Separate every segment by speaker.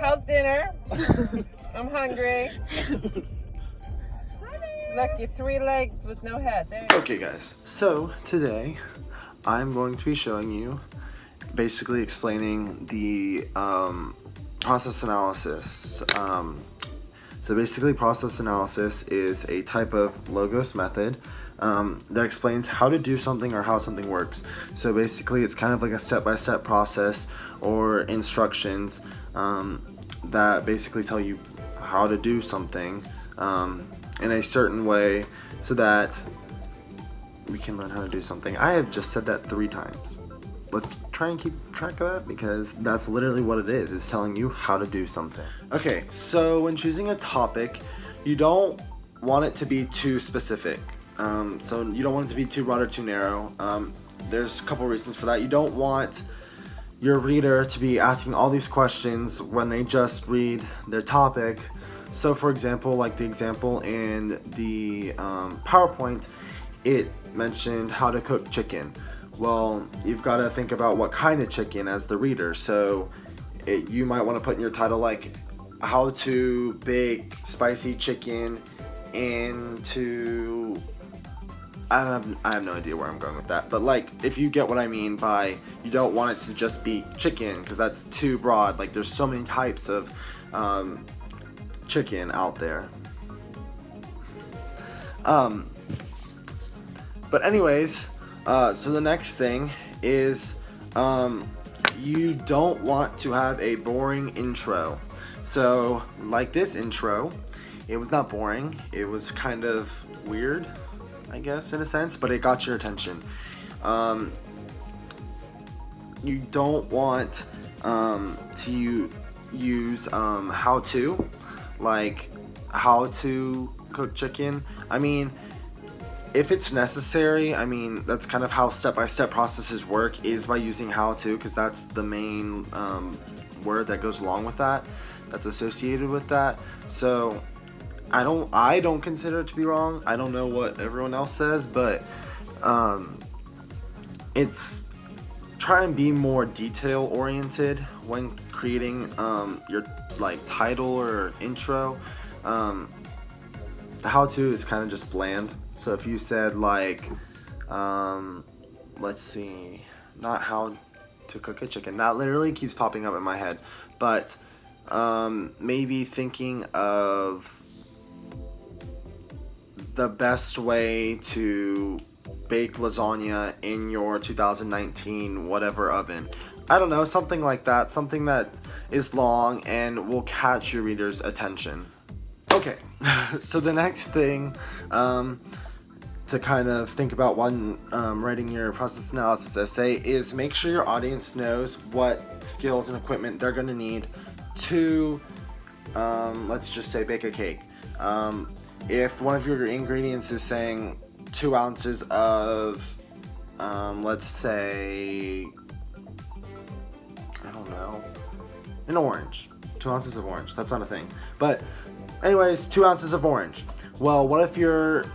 Speaker 1: How's dinner? I'm hungry. Look, you're 3 legs with no head. There you go.
Speaker 2: Okay guys, so today I'm going to be showing you, basically explaining the process analysis. So basically process analysis is a type of Logos method that explains how to do something or how something works. So basically it's kind of like a step-by-step process or instructions that basically tell you how to do something in a certain way so that we can learn how to do something. I have just said that 3 times. Let's try and keep track of that because that's literally what it is. It's telling you how to do something. Okay, so when choosing a topic, you don't want it to be too specific. So you don't want it to be too broad or too narrow. There's a couple reasons for that. You don't want your reader to be asking all these questions when they just read their topic. So for example, like the example in the PowerPoint, it mentioned how to cook chicken. Well, you've got to think about what kind of chicken as the reader. So you might want to put in your title like how to bake spicy chicken into, I have no idea where I'm going with that, but like if you get what I mean by you don't want it to just be chicken because that's too broad. Like there's so many types of chicken out there. But anyways, so the next thing is you don't want to have a boring intro. So like this intro, it was not boring, it was kind of weird, I guess, in a sense, but it got your attention. You don't want to use how to, like how to cook chicken. I mean, if it's necessary, I mean, that's kind of how step-by-step processes work, is by using how to, because that's the main word that goes along with that, that's associated with that. So I don't consider it to be wrong. I don't know what everyone else says, but it's try and be more detail oriented when creating your like title or intro. The how-to is kind of just bland. So if you said like, let's see, not how to cook a chicken. That literally keeps popping up in my head. But maybe thinking of the best way to bake lasagna in your 2019 whatever oven. I don't know, something like that. Something that is long and will catch your reader's attention. Okay, so the next thing to kind of think about when writing your process analysis essay is make sure your audience knows what skills and equipment they're going to need to, let's just say, bake a cake. If one of your ingredients is saying 2 ounces of, let's say, I don't know, an orange. 2 ounces of orange. That's not a thing. But anyways, 2 ounces of orange. Well, what if your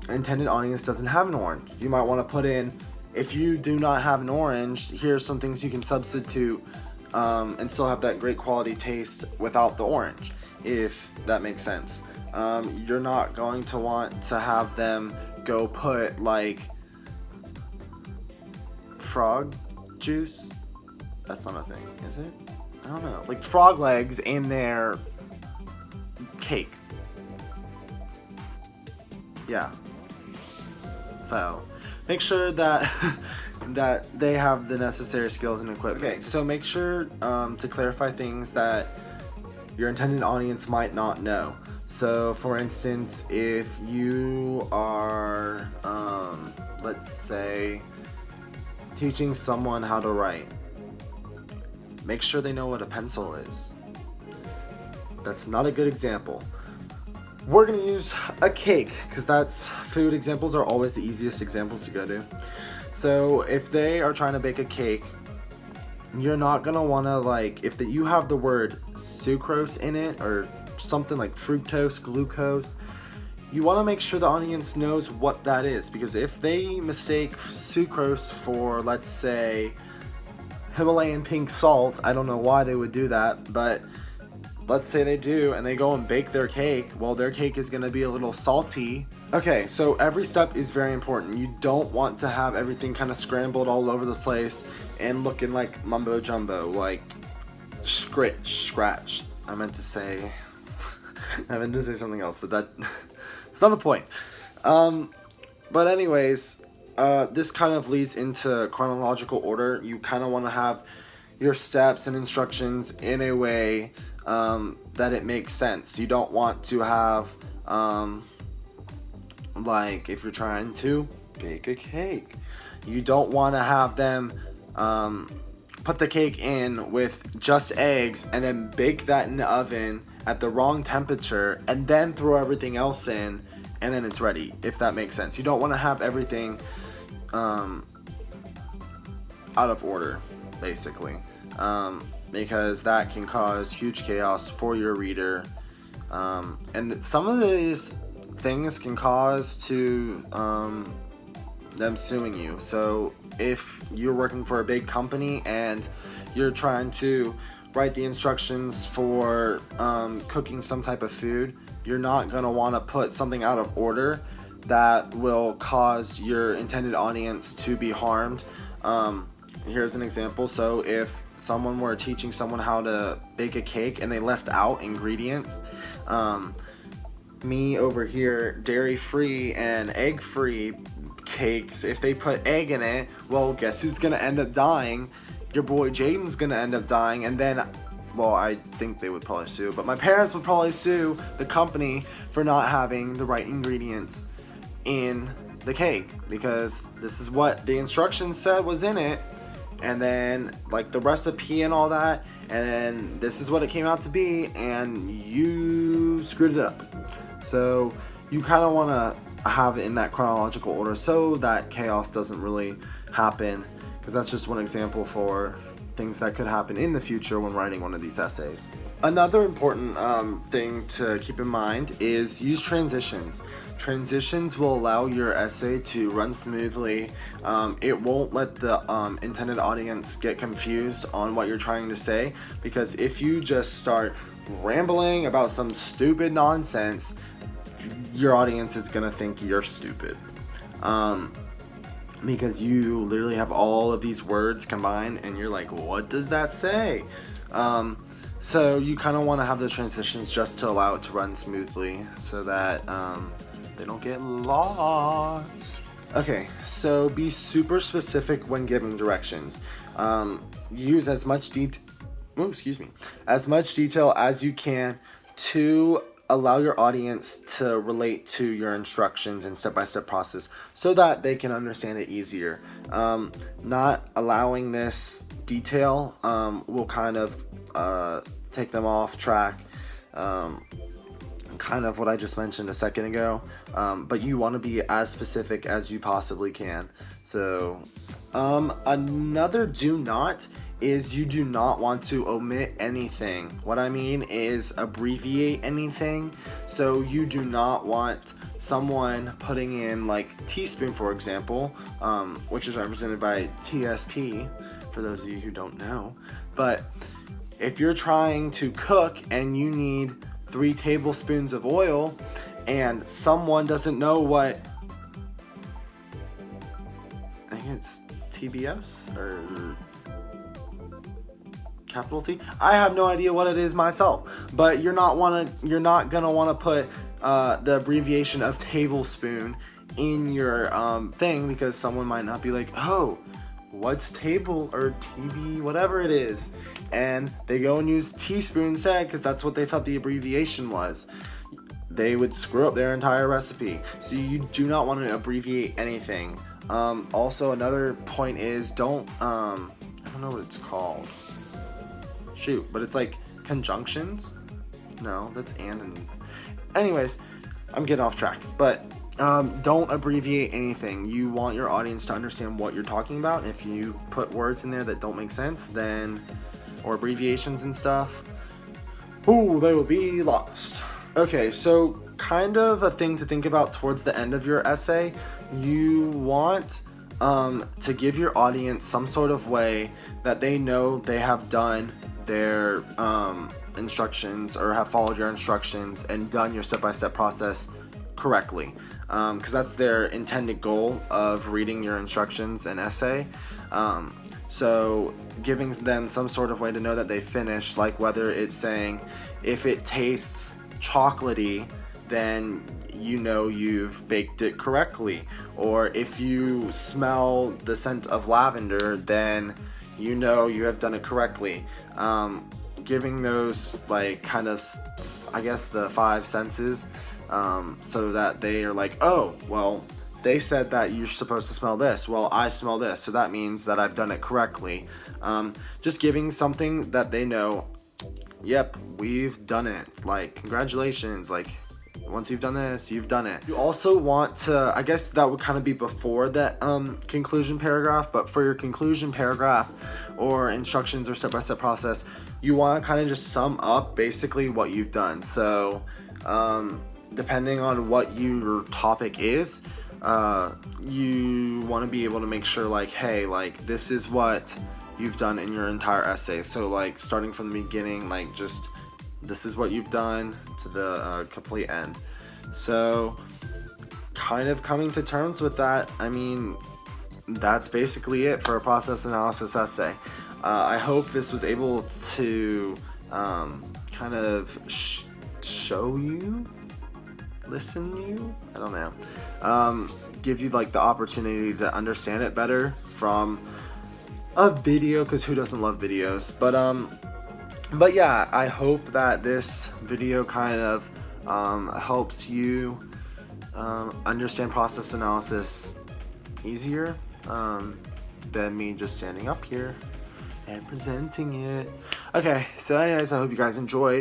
Speaker 2: intended audience doesn't have an orange? You might want to put in, if you do not have an orange, here's some things you can substitute and still have that great quality taste without the orange, if that makes sense. You're not going to want to have them go put like frog juice. That's not a thing, is it? I don't know. Like frog legs in their cake. Yeah. So make sure that that they have the necessary skills and equipment. Okay, so make sure to clarify things that your intended audience might not know. So for instance, if you are, let's say, teaching someone how to write, make sure they know what a pencil is. That's not a good example. We're gonna use a cake because that's food examples are always the easiest examples to go to. So if they are trying to bake a cake, you're not gonna wanna like, if you have the word sucrose in it or something like fructose, glucose, you wanna make sure the audience knows what that is, because if they mistake sucrose for, let's say, Himalayan pink salt. I don't know why they would do that, but let's say they do and they go and bake their cake. Well, their cake is going to be a little salty. Okay, so every step is very important. You don't want to have everything kind of scrambled all over the place and looking like mumbo jumbo, like scratch. I meant to say something else, but it's not the point. But anyways, this kind of leads into chronological order. You kind of want to have your steps and instructions in a way that it makes sense. You don't want to have like if you're trying to bake a cake, you don't want to have them put the cake in with just eggs and then bake that in the oven at the wrong temperature and then throw everything else in and then it's ready, if that makes sense. You don't want to have everything out of order, basically, because that can cause huge chaos for your reader, and some of these things can cause to them suing you. So if you're working for a big company and you're trying to write the instructions for cooking some type of food, you're not going to want to put something out of order that will cause your intended audience to be harmed. Here's an example. So if someone were teaching someone how to bake a cake and they left out ingredients, me over here, dairy-free and egg-free cakes, if they put egg in it, well, guess who's going to end up dying? Your boy Jaden's going to end up dying, and then, well, I think they would probably sue, but my parents would probably sue the company for not having the right ingredients in the cake, because this is what the instructions said was in it, and then, like, the recipe and all that, and then this is what it came out to be, and you screwed it up. So you kind of want to have it in that chronological order so that chaos doesn't really happen, because that's just one example for things that could happen in the future when writing one of these essays. Another important thing to keep in mind is use transitions. Transitions will allow your essay to run smoothly. It won't let the intended audience get confused on what you're trying to say, because if you just start rambling about some stupid nonsense, your audience is gonna think you're stupid, because you literally have all of these words combined and you're like, what does that say? So you kind of want to have those transitions just to allow it to run smoothly so that they don't get lost. Okay, so be super specific when giving directions. Use as much detail as you can to allow your audience to relate to your instructions and step-by-step process so that they can understand it easier. Not allowing this detail will kind of take them off track, kind of what I just mentioned a second ago, but you want to be as specific as you possibly can. So another do not is you do not want to omit anything. What I mean is abbreviate anything. So you do not want someone putting in like teaspoon, for example, which is represented by TSP for those of you who don't know. But if you're trying to cook and you need 3 tablespoons of oil and someone doesn't know what, I think it's TBS or capital T. I have no idea what it is myself, but you're not gonna want to put the abbreviation of tablespoon in your thing, because someone might not be like, oh, what's table or TB, whatever it is, and they go and use teaspoon instead because that's what they thought the abbreviation was. They would screw up their entire recipe. So you do not want to abbreviate anything. Also, another point is don't I don't know what it's called. Shoot, but it's like conjunctions. No, that's and. Anyways, I'm getting off track, but don't abbreviate anything. You want your audience to understand what you're talking about. If you put words in there that don't make sense, then, or abbreviations and stuff, ooh, they will be lost. Okay, so kind of a thing to think about towards the end of your essay. You want to give your audience some sort of way that they know they have done their instructions or have followed your instructions and done your step-by-step process correctly, because that's their intended goal of reading your instructions and essay. So giving them some sort of way to know that they finished, like whether it's saying if it tastes chocolatey, then you know you've baked it correctly, or if you smell the scent of lavender, then you know you have done it correctly. Giving those, like, kind of, I guess, the 5 senses, so that they are like, oh, well, they said that you're supposed to smell this. Well, I smell this, so that means that I've done it correctly. Just giving something that they know, yep, we've done it. Like, congratulations, like, once you've done this, you've done it. You also want to, I guess that would kind of be before that conclusion paragraph, but for your conclusion paragraph or instructions or step-by-step process, you want to kind of just sum up basically what you've done. So depending on what your topic is, you want to be able to make sure, like, hey, like, this is what you've done in your entire essay. So, like, starting from the beginning, like, just this is what you've done to the complete end. So kind of coming to terms with that, I mean, that's basically it for a process analysis essay. I hope this was able to kind of show you, listen you, I don't know, give you, like, the opportunity to understand it better from a video, because who doesn't love videos? But yeah, I hope that this video kind of helps you understand process analysis easier than me just standing up here and presenting it. Okay, so anyways, I hope you guys enjoyed.